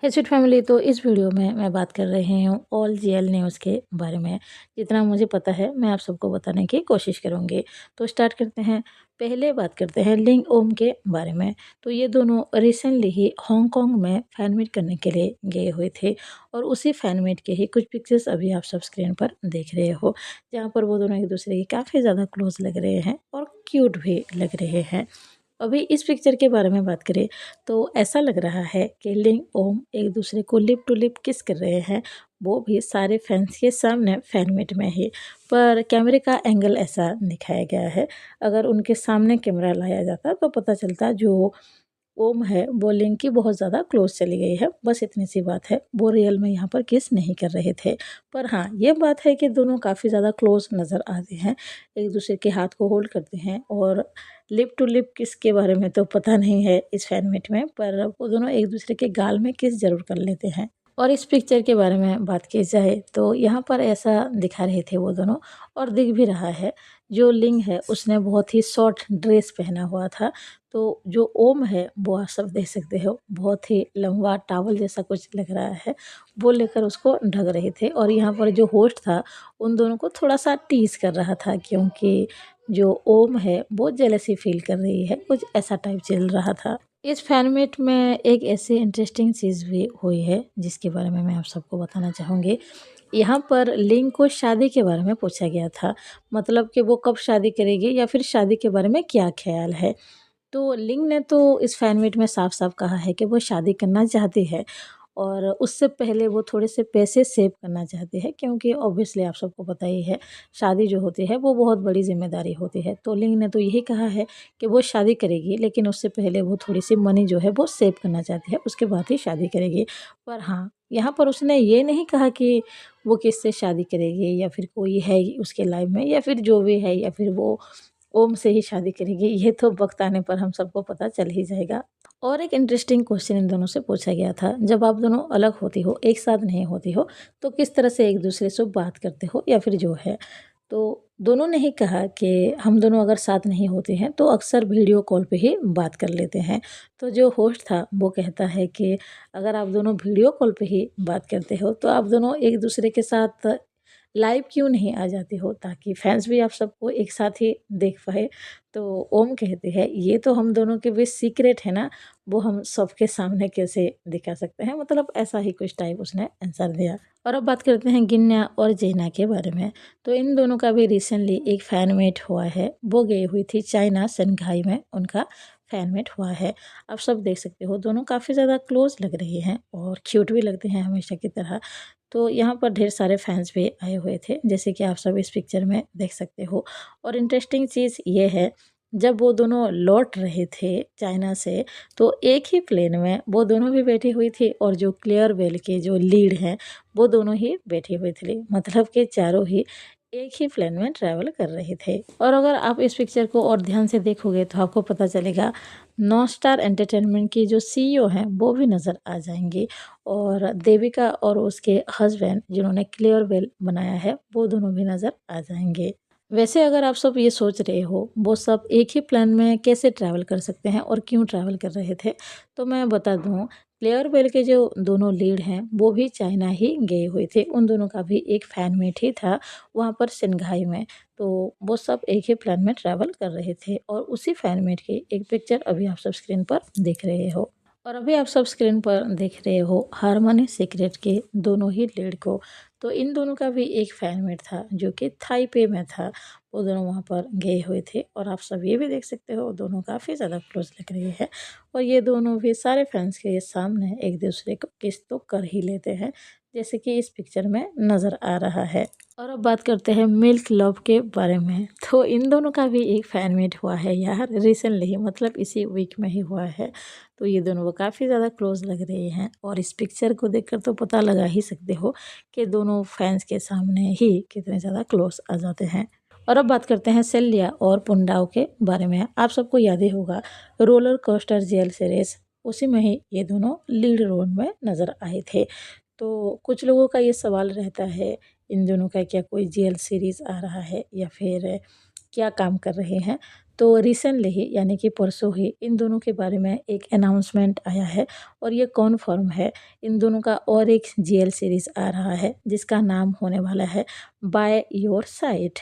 हेचुट family. तो इस video में मैं बात कर रही हूँ ऑल जीएल न्यूज़ के बारे में। जितना मुझे पता है मैं आप सबको बताने की कोशिश करूँगी। तो स्टार्ट करते हैं। पहले बात करते हैं लिंग ओम के बारे में। तो ये दोनों रिसेंटली ही हांगकांग में फैन मीट करने के लिए गए हुए थे और उसी फैन मीट के ही कुछ पिक्चर्स अभी आप सब स्क्रीन पर देख रहे हो, जहाँ पर वो दोनों एक दूसरे के काफ़ी ज़्यादा क्लोज लग रहे हैं और क्यूट भी लग रहे हैं। अभी इस पिक्चर के बारे में बात करें तो ऐसा लग रहा है कि लिंग ओम एक दूसरे को लिप टू लिप किस कर रहे हैं, वो भी सारे फैंस के सामने फैन मीट में ही। पर कैमरे का एंगल ऐसा दिखाया गया है। अगर उनके सामने कैमरा लाया जाता तो पता चलता जो ओम है वो लिंग की बहुत ज़्यादा क्लोज चली गई है। बस इतनी सी बात है, वो रियल में यहाँ पर किस नहीं कर रहे थे। पर हाँ, ये बात है कि दोनों काफ़ी ज़्यादा क्लोज नज़र आते हैं, एक दूसरे के हाथ को होल्ड करते हैं। और लिप टू लिप किस के बारे में तो पता नहीं है इस फैन मीट में, पर वो दोनों एक दूसरे के गाल में किस ज़रूर कर लेते हैं। और इस पिक्चर के बारे में बात की जाए तो यहाँ पर ऐसा दिखा रहे थे वो दोनों, और दिख भी रहा है। जो लिंग है उसने बहुत ही शॉर्ट ड्रेस पहना हुआ था, तो जो ओम है वो आप सब देख सकते हो बहुत ही लंबा टावल जैसा कुछ लग रहा है, वो लेकर उसको ढक रहे थे। और यहाँ पर जो होस्ट था उन दोनों को थोड़ा सा टीज कर रहा था, क्योंकि जो ओम है वो जेलसी फील कर रही है, कुछ ऐसा टाइप चल रहा था। इस फैन मीट में एक ऐसी इंटरेस्टिंग चीज़ भी हुई है जिसके बारे में मैं आप सबको बताना चाहूँगी। यहाँ पर लिंग को शादी के बारे में पूछा गया था, मतलब कि वो कब शादी करेगी या फिर शादी के बारे में क्या ख्याल है। तो लिंग ने तो इस फैन मीट में साफ-साफ कहा है कि वो शादी करना चाहती है, और उससे पहले वो थोड़े से पैसे सेव करना चाहती है, क्योंकि ऑब्वियसली आप सबको पता ही है शादी जो होती है वो बहुत बड़ी ज़िम्मेदारी होती है। तो लिंग ने तो यही कहा है कि वो शादी करेगी, लेकिन उससे पहले वो थोड़ी-सी मनी जो है वो सेव करना चाहती है, उसके बाद ही शादी करेगी। पर हाँ, यहाँ पर उसने ये नहीं कहा कि वो किससे शादी करेगी या फिर कोई है उसके लाइफ़ में या फिर जो भी है, या फिर वो ओम से ही शादी करेगी। ये तो वक़्त आने पर हम सबको पता चल ही जाएगा। और एक इंटरेस्टिंग क्वेश्चन इन दोनों से पूछा गया था, जब आप दोनों अलग होती हो, एक साथ नहीं होती हो, तो किस तरह से एक दूसरे से बात करते हो या फिर जो है। तो दोनों ने ही कहा कि हम दोनों अगर साथ नहीं होते हैं तो अक्सर वीडियो कॉल पे ही बात कर लेते हैं। तो जो होस्ट था वो कहता है कि अगर आप दोनों वीडियो कॉल पे ही बात करते हो तो आप दोनों एक दूसरे के साथ लाइव क्यों नहीं आ जाते हो, ताकि फैंस भी आप सबको एक साथ ही देख पाए। तो ओम कहते हैं ये तो हम दोनों के बीच सीक्रेट है ना, वो हम सबके सामने कैसे दिखा सकते हैं, मतलब ऐसा ही कुछ टाइप उसने आंसर दिया। और अब बात करते हैं गिन्या और जेना के बारे में। तो इन दोनों का भी रिसेंटली एक फैन मीट हुआ है, वो गई हुई थी चाइना शंघाई में, उनका फैन मीट हुआ है। आप सब देख सकते हो दोनों काफ़ी ज़्यादा क्लोज लग रही हैं और क्यूट भी लगते हैं हमेशा की तरह। तो यहाँ पर ढेर सारे फैंस भी आए हुए थे, जैसे कि आप सब इस पिक्चर में देख सकते हो। और इंटरेस्टिंग चीज़ ये है, जब वो दोनों लौट रहे थे चाइना से, तो एक ही प्लेन में वो दोनों भी बैठी हुई थी, और जो क्लेयर बेल के जो लीड हैं वो दोनों ही बैठी हुई थी, मतलब कि चारों ही एक ही प्लेन में ट्रैवल कर रहे थे। और अगर आप इस पिक्चर को और ध्यान से देखोगे तो आपको पता चलेगा नौ स्टार एंटरटेनमेंट की जो सीईओ हैं वो भी नज़र आ जाएंगी, और देविका और उसके हस्बैंड जिन्होंने क्लियर बेल बनाया है वो दोनों भी नज़र आ जाएंगे। वैसे अगर आप सब ये सोच रहे हो वो सब एक ही प्लेन में कैसे ट्रैवल कर सकते हैं और क्यों ट्रैवल कर रहे थे, तो मैं बता दूं, क्लेयर बेल के जो दोनों लीड हैं वो भी चाइना ही गए हुए थे, उन दोनों का भी एक फैन मीट ही था वहाँ पर शंघाई में। तो वो सब एक ही प्लेन में ट्रैवल कर रहे थे, और उसी फैन मीट की एक पिक्चर अभी आप सब स्क्रीन पर देख रहे हो। और अभी आप सब स्क्रीन पर देख रहे हो हारमोनी सीक्रेट के दोनों ही लीड को। तो इन दोनों का भी एक फैन मीट था जो कि थाईपे में था, वो दोनों वहाँ पर गए हुए थे। और आप सब ये भी देख सकते हो दोनों काफ़ी ज़्यादा क्लोज लग रही है, और ये दोनों भी सारे फैंस के सामने एक दूसरे को किस तो कर ही लेते हैं, जैसे कि इस पिक्चर में नज़र आ रहा है। और अब बात करते हैं मिल्क लव के बारे में। तो इन दोनों का भी एक फैन मीट हुआ है यार रिसेंटली ही, मतलब इसी वीक में ही हुआ है। तो ये दोनों वो काफ़ी ज़्यादा क्लोज लग रहे हैं, और इस पिक्चर को देखकर तो पता लगा ही सकते हो कि दोनों फैंस के सामने ही कितने ज़्यादा क्लोज आ जाते हैं। और अब बात करते हैं सेलिया और पुंडाव के बारे में। आप सबको याद ही होगा रोलर कोस्टर जेल सीरीज, उसी में ही ये दोनों लीड रोल में नज़र आए थे। तो कुछ लोगों का ये सवाल रहता है इन दोनों का क्या कोई जेल सीरीज़ आ रहा है या फिर क्या काम कर रहे हैं। तो रिसेंटली ही यानी कि परसों ही इन दोनों के बारे में एक अनाउंसमेंट आया है और ये कन्फर्म है। इन दोनों का और एक जीएल सीरीज़ आ रहा है जिसका नाम होने वाला है बाय योर साइड।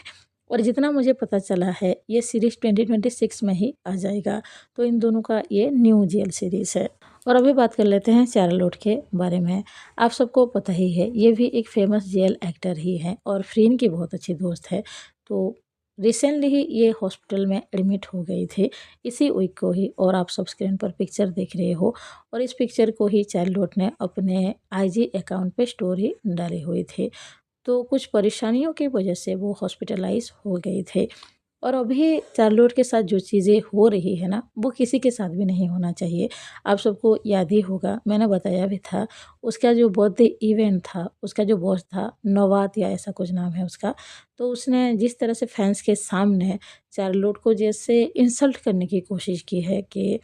और जितना मुझे पता चला है ये सीरीज़ 2026 में ही आ जाएगा। तो इन दोनों का ये न्यू जीएल सीरीज़ है। और अभी बात कर लेते हैं चार्लोट के बारे में। आप सबको पता ही है ये भी एक फेमस जेल एक्टर ही हैं और फ्रीन की बहुत अच्छी दोस्त है। तो रिसेंटली ही ये हॉस्पिटल में एडमिट हो गई थी इसी वीक को ही। और आप सब स्क्रीन पर पिक्चर देख रहे हो और इस पिक्चर को ही चार्लोट ने अपने आईजी अकाउंट पे स्टोरी डाली हुई थी। तो कुछ परेशानियों की वजह से वो हॉस्पिटलाइज हो गए थे। और अभी चार्लोट के साथ जो चीज़ें हो रही है ना वो किसी के साथ भी नहीं होना चाहिए। आप सबको याद ही होगा मैंने बताया भी था उसका जो बर्थडे इवेंट था उसका जो बॉस था नवात या ऐसा कुछ नाम है उसका। तो उसने जिस तरह से फैंस के सामने चार्लोट को जैसे इंसल्ट करने की कोशिश की है कि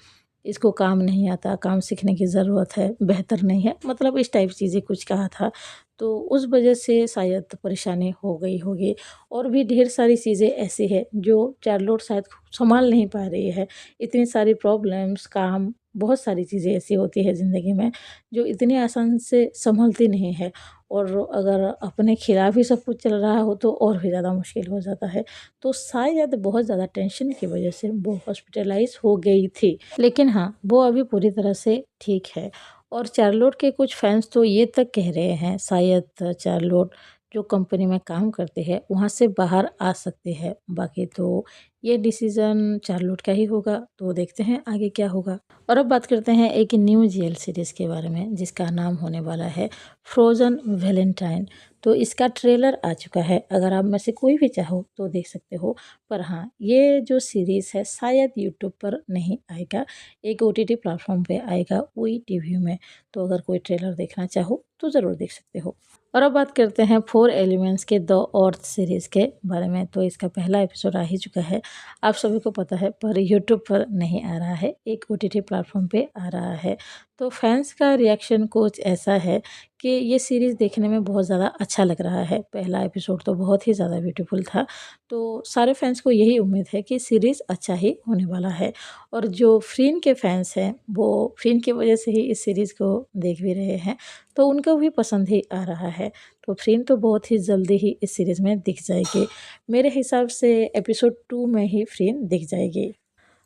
इसको काम नहीं आता, काम सीखने की ज़रूरत है, बेहतर नहीं है, मतलब इस टाइप चीज़ें कुछ कहा था। तो उस वजह से शायद परेशानी हो गई होगी। और भी ढेर सारी चीज़ें ऐसी है जो चार्लोट शायद संभाल नहीं पा रही है। इतनी सारी प्रॉब्लम्स, काम, बहुत सारी चीज़ें ऐसी होती है ज़िंदगी में जो इतनी आसान से संभलती नहीं है। और अगर अपने खिलाफ ही सब कुछ चल रहा हो तो और भी ज़्यादा मुश्किल हो जाता है। तो शायद बहुत ज़्यादा टेंशन की वजह से वो हॉस्पिटलाइज़ हो गई थी। लेकिन हाँ, वो अभी पूरी तरह से ठीक है। और चार्लोट के कुछ फैंस तो ये तक कह रहे हैं शायद चार्लोट जो कंपनी में काम करते हैं वहाँ से बाहर आ सकते हैं। बाकी तो ये डिसीज़न चार्लोट का ही होगा। तो देखते हैं आगे क्या होगा। और अब बात करते हैं एक न्यू जीएल सीरीज़ के बारे में जिसका नाम होने वाला है फ्रोज़न वैलेंटाइन। तो इसका ट्रेलर आ चुका है। अगर आप में से कोई भी चाहो तो देख सकते हो। पर हाँ, ये जो सीरीज़ है शायद यूट्यूब पर नहीं आएगा, एक ओटीटी प्लेटफॉर्म पे आएगा वही टीवी में। तो अगर कोई ट्रेलर देखना चाहो तो ज़रूर देख सकते हो। और अब बात करते हैं फोर एलिमेंट्स के द अर्थ सीरीज़ के बारे में। तो इसका पहला एपिसोड आ ही चुका है, आप सभी को पता है, पर यूट्यूब पर नहीं आ रहा है, एक ओटीटी प्लेटफॉर्म पे आ रहा है। तो फैंस का रिएक्शन कुछ ऐसा है कि ये सीरीज़ देखने में बहुत ज़्यादा अच्छा लग रहा है। पहला एपिसोड तो बहुत ही ज़्यादा ब्यूटीफुल था। तो सारे फैंस को यही उम्मीद है कि सीरीज़ अच्छा ही होने वाला है। और जो फ्रीन के फैंस हैं वो फ्रीन की वजह से ही इस सीरीज़ को देख भी रहे हैं। तो उनको भी पसंद ही आ रहा है। तो फ्रीन तो बहुत ही जल्दी ही इस सीरीज़ में दिख जाएगी। मेरे हिसाब से एपिसोड 2 में ही फ्रीन दिख जाएगी।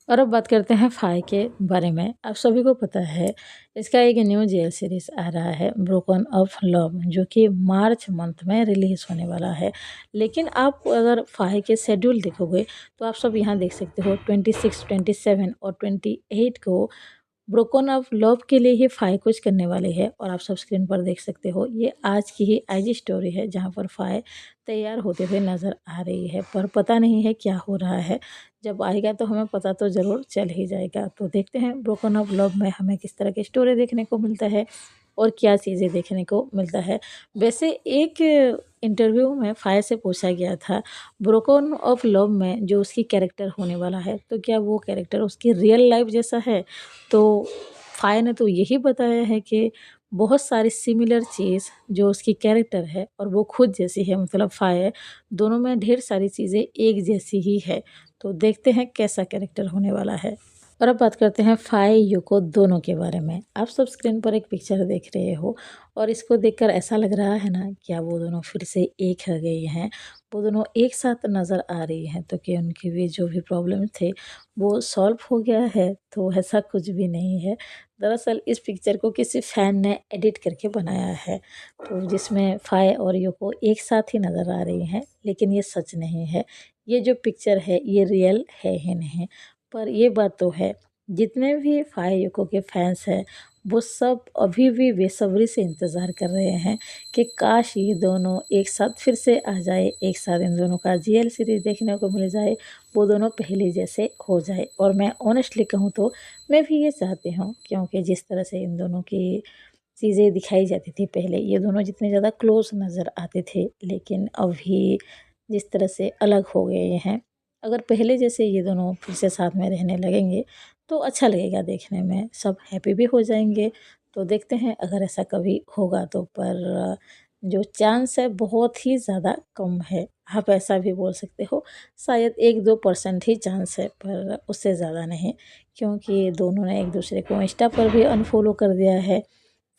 और अब बात करते हैं फाई के बारे में। आप सभी को पता है इसका एक न्यू जेल सीरीज़ आ रहा है ब्रोकन ऑफ लव जो कि मार्च मंथ में रिलीज़ होने वाला है। लेकिन आप अगर फाई के शेड्यूल देखोगे तो आप सब यहाँ देख सकते हो 26, 27 और 28 को ब्रोकन ऑफ लव के लिए ही फाई कुछ करने वाले हैं। और आप सब स्क्रीन पर देख सकते हो ये आज की ही आईजी स्टोरी है जहाँ पर फाई तैयार होते हुए नज़र आ रही है। पर पता नहीं है क्या हो रहा है, जब आएगा तो हमें पता तो ज़रूर चल ही जाएगा। तो देखते हैं ब्रोकन ऑफ लव में हमें किस तरह की स्टोरी देखने को मिलता है और क्या चीज़ें देखने को मिलता है। वैसे एक इंटरव्यू में फायर से पूछा गया था ब्रोकन ऑफ लव में जो उसकी कैरेक्टर होने वाला है तो क्या वो कैरेक्टर उसकी रियल लाइफ जैसा है। तो फायर ने तो यही बताया है कि बहुत सारी सिमिलर चीज़ जो उसकी कैरेक्टर है और वो खुद जैसी है, मतलब फायर दोनों में ढेर सारी चीज़ें एक जैसी ही है। तो देखते हैं कैसा कैरेक्टर होने वाला है। और अब बात करते हैं फाई यूको दोनों के बारे में। आप सब स्क्रीन पर एक पिक्चर देख रहे हो और इसको देखकर ऐसा लग रहा है ना क्या वो दोनों फिर से एक हो गए हैं, वो दोनों एक साथ नज़र आ रही हैं। तो क्या उनकी भी जो भी प्रॉब्लम थे वो सॉल्व हो गया है, तो ऐसा कुछ भी नहीं है। दरअसल इस पिक्चर को किसी फ़ैन ने एडिट करके बनाया है तो जिसमें फाई और यूको एक साथ ही नज़र आ रही हैं, लेकिन ये सच नहीं है। ये जो पिक्चर है ये रियल है ही नहीं। पर ये बात तो है जितने भी फाई यूको के फैंस हैं वो सब अभी भी बेसब्री से इंतज़ार कर रहे हैं कि काश ये दोनों एक साथ फिर से आ जाए, एक साथ इन दोनों का जीएल सीरीज़ देखने को मिल जाए, वो दोनों पहले जैसे हो जाए। और मैं ऑनेस्टली कहूँ तो मैं भी ये चाहती हूँ, क्योंकि जिस तरह से इन दोनों की चीज़ें दिखाई जाती थी पहले, ये दोनों जितने ज़्यादा क्लोज नज़र आते थे, लेकिन अभी जिस तरह से अलग हो गए हैं, अगर पहले जैसे ये दोनों फिर से साथ में रहने लगेंगे तो अच्छा लगेगा देखने में, सब हैप्पी भी हो जाएंगे। तो देखते हैं अगर ऐसा कभी होगा तो। पर जो चांस है बहुत ही ज़्यादा कम है। आप ऐसा भी बोल सकते हो, शायद 1-2% ही चांस है, पर उससे ज़्यादा नहीं, क्योंकि दोनों ने एक दूसरे को इंस्टा पर भी अनफॉलो कर दिया है।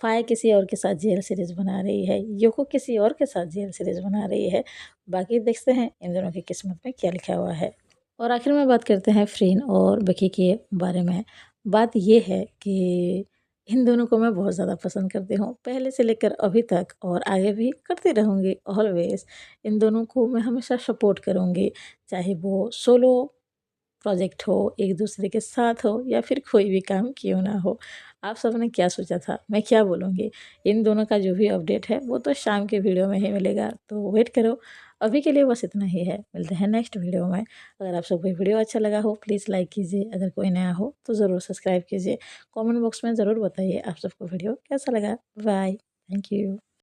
फ़ाइ किसी और के साथ जेल सीरीज़ बना रही है, युको किसी और के साथ जेल सीरीज़ बना रही है। बाकी देखते हैं इन दोनों की किस्मत में क्या लिखा हुआ है। और आखिर में बात करते हैं फ़रीन और विकी के बारे में। बात ये है कि इन दोनों को मैं बहुत ज़्यादा पसंद करती हूँ, पहले से लेकर अभी तक, और आगे भी करती रहूँगी ऑलवेज़। इन दोनों को मैं हमेशा सपोर्ट करूँगी, चाहे वो सोलो प्रोजेक्ट हो, एक दूसरे के साथ हो, या फिर कोई भी काम क्यों ना हो। आप सबने क्या सोचा था? मैं क्या बोलूँगी? इन दोनों का जो भी अपडेट है वो तो शाम के वीडियो में ही मिलेगा, तो वेट करो। अभी के लिए बस इतना ही है, मिलते हैं नेक्स्ट वीडियो में। अगर आप सबको ये वीडियो अच्छा लगा हो प्लीज़ लाइक कीजिए, अगर कोई नया हो तो ज़रूर सब्सक्राइब कीजिए। कमेंट बॉक्स में ज़रूर बताइए आप सबको वीडियो कैसा लगा। Bye, thank you.